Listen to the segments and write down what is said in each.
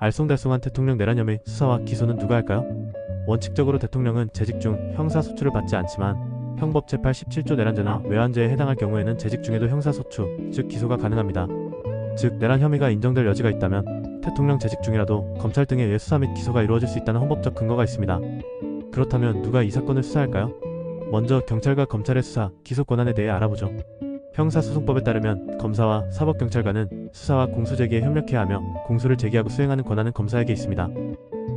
알쏭달쏭한 대통령 내란 혐의 수사와 기소는 누가 할까요? 원칙적으로 대통령은 재직 중 형사소추를 받지 않지만 형법 제87조 내란죄나 외환죄에 해당할 경우에는 재직 중에도 형사소추, 즉 기소가 가능합니다. 즉 내란 혐의가 인정될 여지가 있다면 대통령 재직 중이라도 검찰 등에 의해 수사 및 기소가 이루어질 수 있다는 헌법적 근거가 있습니다. 그렇다면 누가 이 사건을 수사할까요? 먼저 경찰과 검찰의 수사, 기소 권한에 대해 알아보죠. 형사소송법에 따르면 검사와 사법경찰관은 수사와 공소제기에 협력해야 하며 공소를 제기하고 수행하는 권한은 검사에게 있습니다.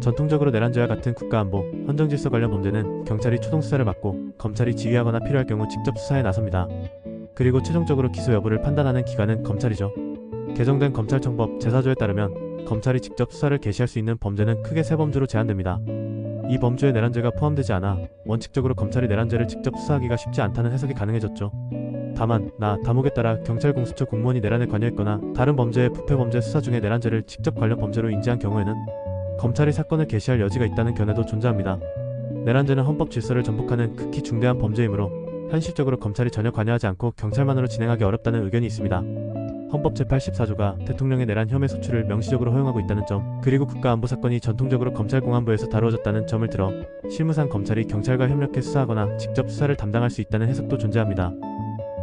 전통적으로 내란죄와 같은 국가안보, 헌정질서 관련 범죄는 경찰이 초동수사를 맡고 검찰이 지휘하거나 필요할 경우 직접 수사에 나섭니다. 그리고 최종적으로 기소 여부를 판단하는 기관은 검찰이죠. 개정된 검찰청법 제4조에 따르면 검찰이 직접 수사를 개시할 수 있는 범죄는 크게 세 범주로 제한됩니다. 이 범주에 내란죄가 포함되지 않아 원칙적으로 검찰이 내란죄를 직접 수사하기가 쉽지 않다는 해석이 가능해졌죠. 다만 다목에 따라 경찰 공수처 공무원이 내란에 관여했거나 다른 범죄의 부패범죄 수사 중에 내란죄를 직접 관련 범죄로 인지한 경우에는 검찰이 사건을 개시할 여지가 있다는 견해도 존재합니다. 내란죄는 헌법 질서를 전복하는 극히 중대한 범죄이므로 현실적으로 검찰이 전혀 관여하지 않고 경찰만으로 진행하기 어렵다는 의견이 있습니다. 헌법 제84조가 대통령의 내란 혐의 소추를 명시적으로 허용하고 있다는 점, 그리고 국가안보 사건이 전통적으로 검찰공안부에서 다루어졌다는 점을 들어 실무상 검찰이 경찰과 협력해 수사하거나 직접 수사를 담당할 수 있다는 해석도 존재합니다.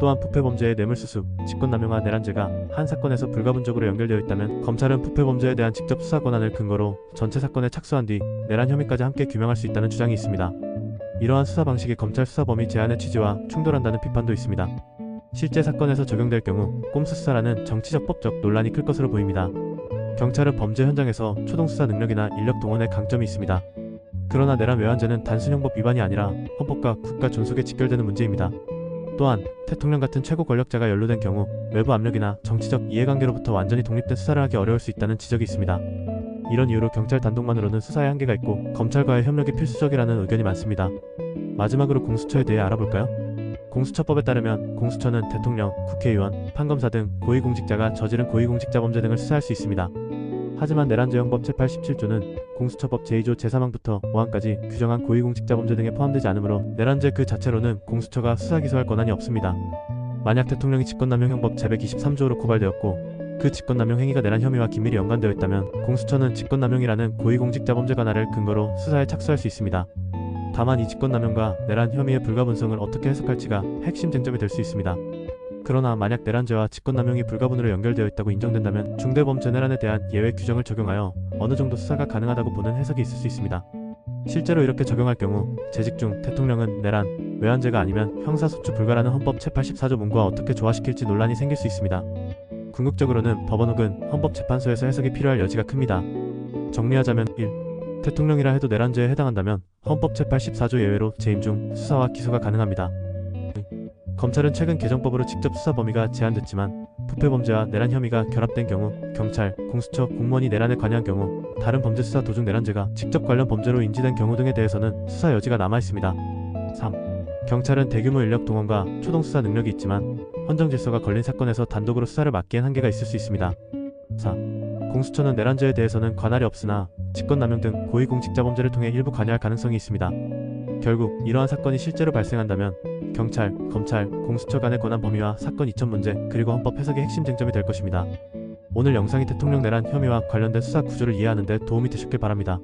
또한 부패범죄의 뇌물수수, 직권남용과 내란죄가 한 사건에서 불가분적으로 연결되어 있다면 검찰은 부패범죄에 대한 직접 수사 권한을 근거로 전체 사건에 착수한 뒤 내란 혐의까지 함께 규명할 수 있다는 주장이 있습니다. 이러한 수사 방식이 검찰 수사 범위 제한의 취지와 충돌한다는 비판도 있습니다. 실제 사건에서 적용될 경우 꼼수 수사라는 정치적 법적 논란이 클 것으로 보입니다. 경찰은 범죄 현장에서 초동수사 능력이나 인력 동원에 강점이 있습니다. 그러나 내란 외환죄는 단순 형법 위반이 아니라 헌법과 국가 존속에 직결되는 문제입니다. 또한 대통령 같은 최고 권력자가 연루된 경우 외부 압력이나 정치적 이해관계로부터 완전히 독립된 수사를 하기 어려울 수 있다는 지적이 있습니다. 이런 이유로 경찰 단독만으로는 수사에 한계가 있고 검찰과의 협력이 필수적이라는 의견이 많습니다. 마지막으로 공수처에 대해 알아볼까요? 공수처법에 따르면 공수처는 대통령, 국회의원, 판검사 등 고위공직자가 저지른 고위공직자 범죄 등을 수사할 수 있습니다. 하지만 내란죄형법 제87조는 공수처법 제2조 제3항부터 5항까지 규정한 고위공직자 범죄 등에 포함되지 않으므로 내란죄 그 자체로는 공수처가 수사 기소할 권한이 없습니다. 만약 대통령이 직권남용 형법 제123조로 고발되었고 그 직권남용 행위가 내란 혐의와 긴밀히 연관되어 있다면 공수처는 직권남용이라는 고위공직자 범죄 관할을 근거로 수사에 착수할 수 있습니다. 다만 이 직권남용과 내란 혐의의 불가분성을 어떻게 해석할지가 핵심 쟁점이 될 수 있습니다. 그러나 만약 내란죄와 직권남용이 불가분으로 연결되어 있다고 인정된다면 중대범죄 내란에 대한 예외 규정을 적용하여 어느 정도 수사가 가능하다고 보는 해석이 있을 수 있습니다. 실제로 이렇게 적용할 경우 재직 중 대통령은 내란, 외환죄가 아니면 형사소추 불가라는 헌법 제84조 문구와 어떻게 조화시킬지 논란이 생길 수 있습니다. 궁극적으로는 법원 혹은 헌법재판소에서 해석이 필요할 여지가 큽니다. 정리하자면 1. 대통령이라 해도 내란죄에 해당한다면 헌법 제84조 예외로 재임 중 수사와 기소가 가능합니다. 검찰은 최근 개정법으로 직접 수사 범위가 제한됐지만 부패범죄와 내란 혐의가 결합된 경우 경찰, 공수처, 공무원이 내란에 관여한 경우 다른 범죄 수사 도중 내란죄가 직접 관련 범죄로 인지된 경우 등에 대해서는 수사 여지가 남아있습니다. 3. 경찰은 대규모 인력 동원과 초동수사 능력이 있지만 헌정질서가 걸린 사건에서 단독으로 수사를 맡기엔 한계가 있을 수 있습니다. 4. 공수처는 내란죄에 대해서는 관할이 없으나 직권남용 등 고위공직자 범죄를 통해 일부 관여할 가능성이 있습니다. 결국 이러한 사건이 실제로 발생한다면 경찰, 검찰, 공수처 간의 권한 범위와 사건 이천 문제 그리고 헌법 해석의 핵심 쟁점이 될 것입니다. 오늘 영상이 대통령 내란 혐의와 관련된 수사 구조를 이해하는 데 도움이 되셨길 바랍니다.